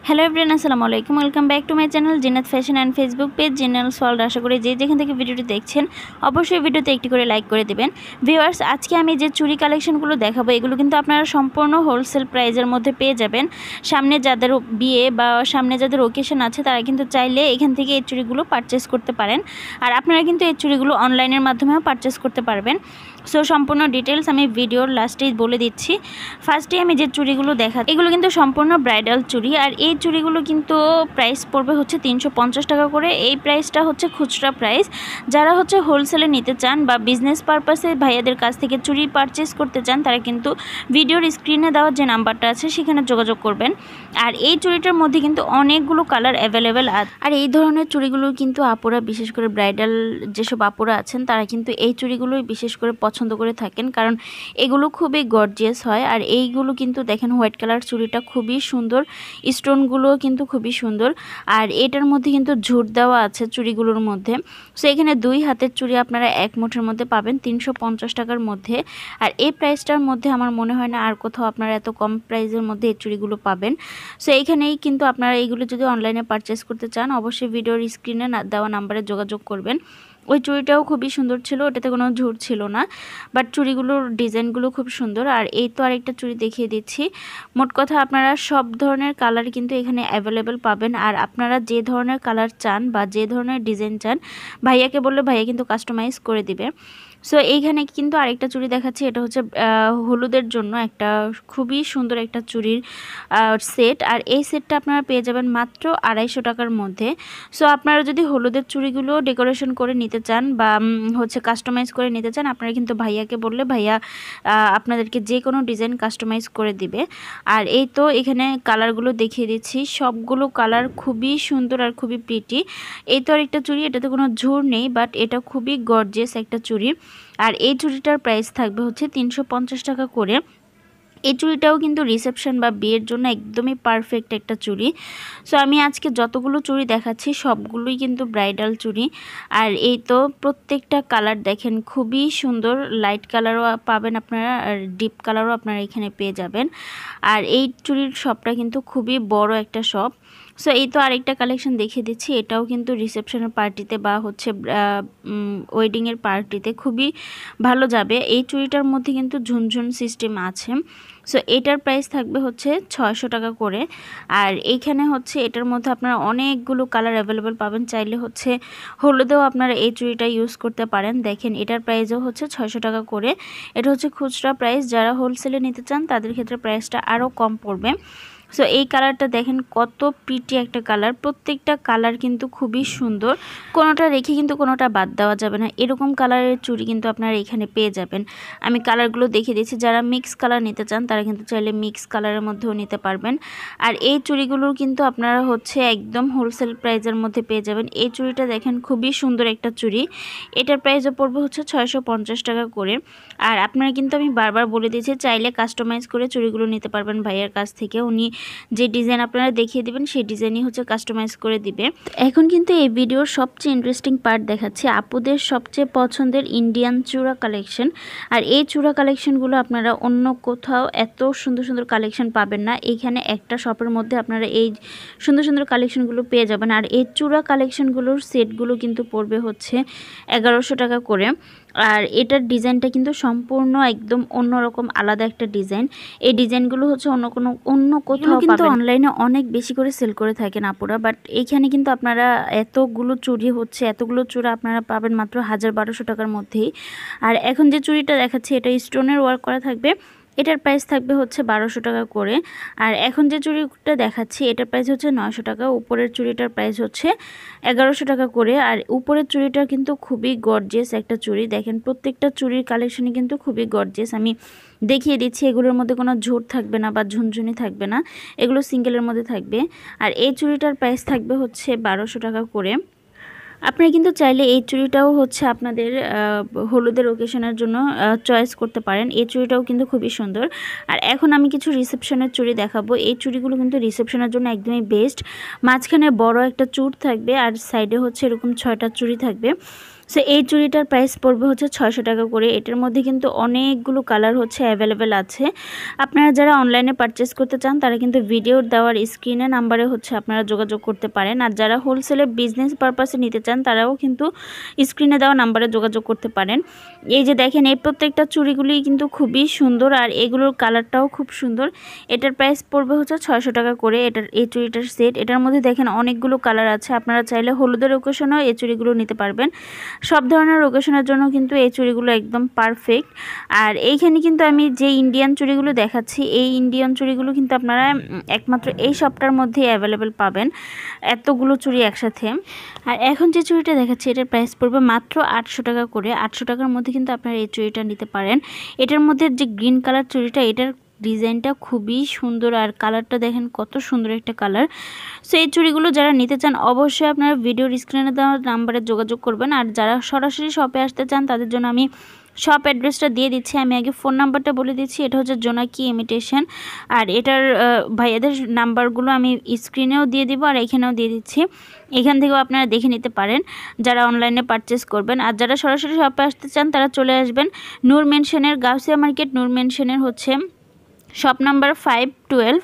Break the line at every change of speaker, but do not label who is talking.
Hello everyone, আসসালামু আলাইকুম। Welcome back to my channel Zinat fashion and Facebook page Zinals world. আশা করি যেখান থেকে ভিডিওটি দেখছেন অবশ্যই ভিডিওতে একটি করে লাইক করে দেবেন। ভিউয়ার্স, আজকে আমি যে চুড়ি কালেকশনগুলো দেখাবো এগুলো কিন্তু আপনারা সম্পূর্ণ হোলসেল প্রাইজের মধ্যে পেয়ে যাবেন। সামনে যাদের বিয়ে বা সামনে যাদের ওকেশন আছে তারা কিন্তু চাইলে এখান থেকে এই চুড়িগুলো পারচেস করতে পারেন। আর আপনারা কিন্তু এই চুড়িগুলো অনলাইনের মাধ্যমেও পারচেস করতে পারবেন। সো সম্পূর্ণ ডিটেলস আমি ভিডিওর লাস্টেই বলে দিচ্ছি। ফার্স্টে আমি যে চুড়িগুলো এগুলো কিন্তু সম্পূর্ণ ব্রাইডাল চুড়ি। আর এই চুড়িগুলো কিন্তু প্রাইস পড়বে হচ্ছে 350 টাকা করে। এই প্রাইসটা হচ্ছে খুচরা প্রাইস। যারা হচ্ছে হোলসেলে নিতে চান বা বিজনেস পারপাসে ভাইয়াদের কাছ থেকে চুড়ি পারচেস করতে চান তারা কিন্তু ভিডিওর স্ক্রিনে দেওয়া যে নাম্বারটা আছে সেখানে যোগাযোগ করবেন। আর এই চুড়িটার মধ্যে কিন্তু অনেকগুলো কালার অ্যাভেলেবেল আছে। আর এই ধরনের চুড়িগুলো কিন্তু আপুরা, বিশেষ করে ব্রাইডাল যেসব আপুরা আছেন তারা কিন্তু এই চুড়িগুলোই বিশেষ করে পছন্দ করে থাকেন, কারণ এগুলো খুবই গর্জিয়াস হয়। আর এইগুলো কিন্তু দেখেন হোয়াইট কালার চুড়িটা খুবই সুন্দর, স্টোনগুলো কিন্তু খুবই সুন্দর। আর এটার মধ্যে কিন্তু ঝুট দেওয়া আছে চুড়িগুলোর মধ্যে। সো এখানে 2 হাতের চুড়ি আপনারা এক মুঠের মধ্যে পাবেন 350 টাকার মধ্যে। আর এই প্রাইসটার মধ্যে আমার মনে হয় না আর কোথাও আপনারা এত কম প্রাইসের মধ্যে এই চুড়িগুলো পাবেন। সো এইখানেই কিন্তু আপনারা এইগুলো যদি অনলাইনে পারচেস করতে চান অবশ্যই ভিডিওর স্ক্রিনে দেওয়া নাম্বারে যোগাযোগ করবেন। ওই চুড়িটাও খুবই সুন্দর ছিল, ওটাতে কোনো ঝুট ছিল না, বাট চুড়িগুলোর ডিজাইনগুলো খুব সুন্দর। আর এই তো আরেকটা চুড়ি দেখিয়ে দিচ্ছি। মোট কথা আপনারা সব ধরনের কালার কিন্তু এখানে অ্যাভেলেবেল পাবেন। আর আপনারা যে ধরনের কালার চান বা যে ধরনের ডিজাইন চান ভাইয়াকে বললে ভাইয়া কিন্তু কাস্টমাইজ করে দিবে। সো এইখানে কিন্তু আরেকটা চুড়ি দেখাচ্ছি, এটা হচ্ছে হলুদের জন্য একটা খুবই সুন্দর একটা চুড়ির সেট। আর এই সেটটা আপনারা পেয়ে যাবেন মাত্র 250 টাকার মধ্যে। সো আপনারা যদি হলুদের চুড়িগুলো ডেকোরেশন করে নিতে চান বা হচ্ছে কাস্টমাইজ করে নিতে চান আপনারা কিন্তু ভাইয়াকে বললে ভাইয়া আপনাদেরকে যে কোনো ডিজাইন কাস্টমাইজ করে দিবে। আর এই তো এখানে কালারগুলো দেখিয়ে দিচ্ছি, সবগুলো কালার খুবই সুন্দর আর খুবই প্রিটি। এই তো আরেকটা চুড়ি, এটাতে কোনো ঝুর নেই, বাট এটা খুবই গর্জিয়াস একটা চুড়ি। আর এই চুড়িটার প্রাইস থাকবে হচ্ছে 350 টাকা করে। এই চুড়িটাও কিন্তু রিসেপশন বা বিয়ের জন্য একদমই পারফেক্ট একটা চুড়ি। সো আমি আজকে যতগুলো চুড়ি দেখাচ্ছি সবগুলোই কিন্তু ব্রাইডাল চুড়ি। আর এই তো প্রত্যেকটা কালার দেখেন খুবই সুন্দর, লাইট কালারও পাবেন আপনারা আর ডিপ কালারও আপনারা এখানে পেয়ে যাবেন। আর এই চুড়ির শপটা কিন্তু খুবই বড় একটা শপ। সো এই তো আরেকটা কালেকশন দেখিয়ে দিচ্ছি, এটাও কিন্তু রিসেপশনের পার্টিতে বা হচ্ছে ওয়েডিংয়ের পার্টিতে খুবই ভালো যাবে। এই চুড়িটার মধ্যে কিন্তু ঝুনঝুন সিস্টেম আছে। সো এটার প্রাইস থাকবে হচ্ছে 600 টাকা করে। আর এইখানে হচ্ছে এটার মধ্যে আপনারা অনেকগুলো কালার অ্যাভেলেবেল পাবেন, চাইলে হচ্ছে হলুদেও আপনারা এই চুড়িটা ইউজ করতে পারেন। দেখেন এটার প্রাইসও হচ্ছে 600 টাকা করে। এটা হচ্ছে খুচরা প্রাইস, যারা হোলসেলে নিতে চান তাদের ক্ষেত্রে প্রাইসটা আরও কম পড়বে। সো এই কালারটা দেখেন কত প্রিটি একটা কালার, প্রত্যেকটা কালার কিন্তু খুবই সুন্দর, কোনোটা রেখে কিন্তু কোনোটা বাদ দেওয়া যাবে না, এরকম কালারের চুড়ি কিন্তু আপনারা এখানে পেয়ে যাবেন। আমি কালারগুলো দেখিয়ে দিচ্ছি, যারা মিক্স কালার নিতে চান তারা কিন্তু চাইলে মিক্স কালারের মধ্যেও নিতে পারবেন। আর এই চুড়িগুলোর কিন্তু আপনারা হচ্ছে একদম হোলসেল প্রাইসের মধ্যে পেয়ে যাবেন। এই চুড়িটা দেখেন খুবই সুন্দর একটা চুড়ি, এটার প্রাইসও পড়বে হচ্ছে 650 টাকা করে। আর আপনারা কিন্তু আমি বারবার বলে দিয়েছি চাইলে কাস্টমাইজ করে চুড়িগুলো নিতে পারবেন ভাইয়ের কাছ থেকে, উনি যে ডিজাইন আপনারা দেখিয়ে দিবেন সেই ডিজাইনই হচ্ছে কাস্টমাইজ করে দিবে। এখন কিন্তু এই ভিডিওর সবচেয়ে ইন্টারেস্টিং পার্ট দেখাচ্ছি, আপুদের সবচেয়ে পছন্দের ইন্ডিয়ান চূড়া কালেকশন। আর এই চূড়া কালেকশনগুলো আপনারা অন্য কোথাও এত সুন্দর সুন্দর কালেকশন পাবেন না, এইখানে একটা শপের মধ্যে আপনারা এই সুন্দর সুন্দর কালেকশনগুলো পেয়ে যাবেন। আর এই চূড়া কালেকশনগুলোর সেটগুলো কিন্তু পড়বে হচ্ছে 1100 টাকা করে। আর এটার ডিজাইনটা কিন্তু সম্পূর্ণ একদম অন্যরকম আলাদা একটা ডিজাইন। এই ডিজাইনগুলো হচ্ছে অন্য কোথাও কিন্তু অনলাইনে অনেক বেশি করে সেল করে থাকেন আপুরা, বাট এইখানে কিন্তু আপনারা এতগুলো চুড়ি হচ্ছে এতগুলো চূড়া আপনারা পাবেন মাত্র 1200 টাকার মধ্যেই। আর এখন যে চুড়িটা দেখাচ্ছি এটা স্টোনের ওয়ার্ক করা থাকবে, এটার প্রাইস থাকবে হচ্ছে 1200 টাকা করে। আর এখন যে চুড়িটা দেখাচ্ছি এটার প্রাইস হচ্ছে 900 টাকা, উপরের চুড়িটার প্রাইস হচ্ছে 1100 টাকা করে। আর উপরের চুড়িটা কিন্তু খুবই গর্জিয়াস একটা চুড়ি, দেখেন প্রত্যেকটা চুড়ির কালেকশনই কিন্তু খুবই গর্জিয়াস। আমি দেখিয়ে দিচ্ছি, এগুলোর মধ্যে কোনো ঝুট থাকবে না বা ঝুনঝুনি থাকবে না, এগুলো সিঙ্গেলের মধ্যে থাকবে। আর এই চুড়িটার প্রাইস থাকবে হচ্ছে 1200 টাকা করে। আপনারা কিন্তু চাইলে এই চুড়িটাও হচ্ছে আপনাদের হলুদের ওকেশনের জন্য চয়েস করতে পারেন, এই চুড়িটাও কিন্তু খুবই সুন্দর। আর এখন আমি কিছু রিসেপশনের চুড়ি দেখাবো, এই চুড়িগুলো কিন্তু রিসেপশনের জন্য একদমই বেস্ট। মাঝখানে বড় একটা চূড় থাকবে আর সাইডে হচ্ছে এরকম 6টা চুড়ি থাকবে। সো এই চুড়িটার প্রাইস পড়বে হচ্ছে 600 টাকা করে। এটার মধ্যে কিন্তু অনেকগুলো কালার হচ্ছে অ্যাভেলেবেল আছে। আপনারা যারা অনলাইনে পারচেস করতে চান তারা কিন্তু ভিডিওর দেওয়ার স্ক্রিনে নাম্বারে হচ্ছে আপনারা যোগাযোগ করতে পারেন। আর যারা হোলসেলে বিজনেস পারপাসে নিতে চান তারাও কিন্তু স্ক্রিনে দেওয়া নাম্বারে যোগাযোগ করতে পারেন। এই যে দেখেন, এই প্রত্যেকটা চুড়িগুলি কিন্তু খুবই সুন্দর আর এগুলোর কালারটাও খুব সুন্দর। এটার প্রাইস পড়বে হচ্ছে 600 টাকা করে। এই চুড়িটার সেট। এটার মধ্যে দেখেন অনেকগুলো কালার আছে। আপনারা চাইলে হলুদের ওকেশনেও এই চুড়িগুলো নিতে পারবেন। সব ধরনের ওকেশনের জন্য কিন্তু এই চুড়িগুলো একদম পারফেক্ট। আর এইখানে কিন্তু আমি যে ইন্ডিয়ান চুড়িগুলো দেখাচ্ছি, এই ইন্ডিয়ান চুড়িগুলো কিন্তু আপনারা একমাত্র এই শপটার মধ্যেই অ্যাভেলেবেল পাবেন, এতগুলো চুড়ি একসাথে। আর এখন যে চুড়িটা দেখাচ্ছি এটার প্রাইস পড়বে মাত্র 800 টাকা করে। 800 টাকার মধ্যে কিন্তু আপনারা এই চুড়িটা নিতে পারেন। এটার মধ্যে যে গ্রিন কালার চুড়িটা, এটার ডিজাইনটা খুবই সুন্দর আর কালারটা দেখেন কত সুন্দর একটা কালার। সো এই চুড়িগুলো যারা নিতে চান অবশ্যই আপনারা ভিডিওর স্ক্রিনে দেওয়া নাম্বারে যোগাযোগ করবেন। আর যারা সরাসরি শপে আসতে চান তাদের জন্য আমি শপ অ্যাড্রেসটা দিয়ে দিচ্ছি। আমি আগে ফোন নাম্বারটা বলে দিচ্ছি। এটা হচ্ছে জোনাকি ইমিটেশন। আর এটার ভাইয়াদের নাম্বারগুলো আমি স্ক্রিনেও দিয়ে দিব আর এখানেও দিয়ে দিচ্ছি। এখান থেকেও আপনারা দেখে নিতে পারেন যারা অনলাইনে পারচেস করবেন। আর যারা সরাসরি শপে আসতে চান তারা চলে আসবেন নূর মেনশনের, গাউসিয়া মার্কেট নূর মেনশনের হচ্ছে শপ নাম্বার 512।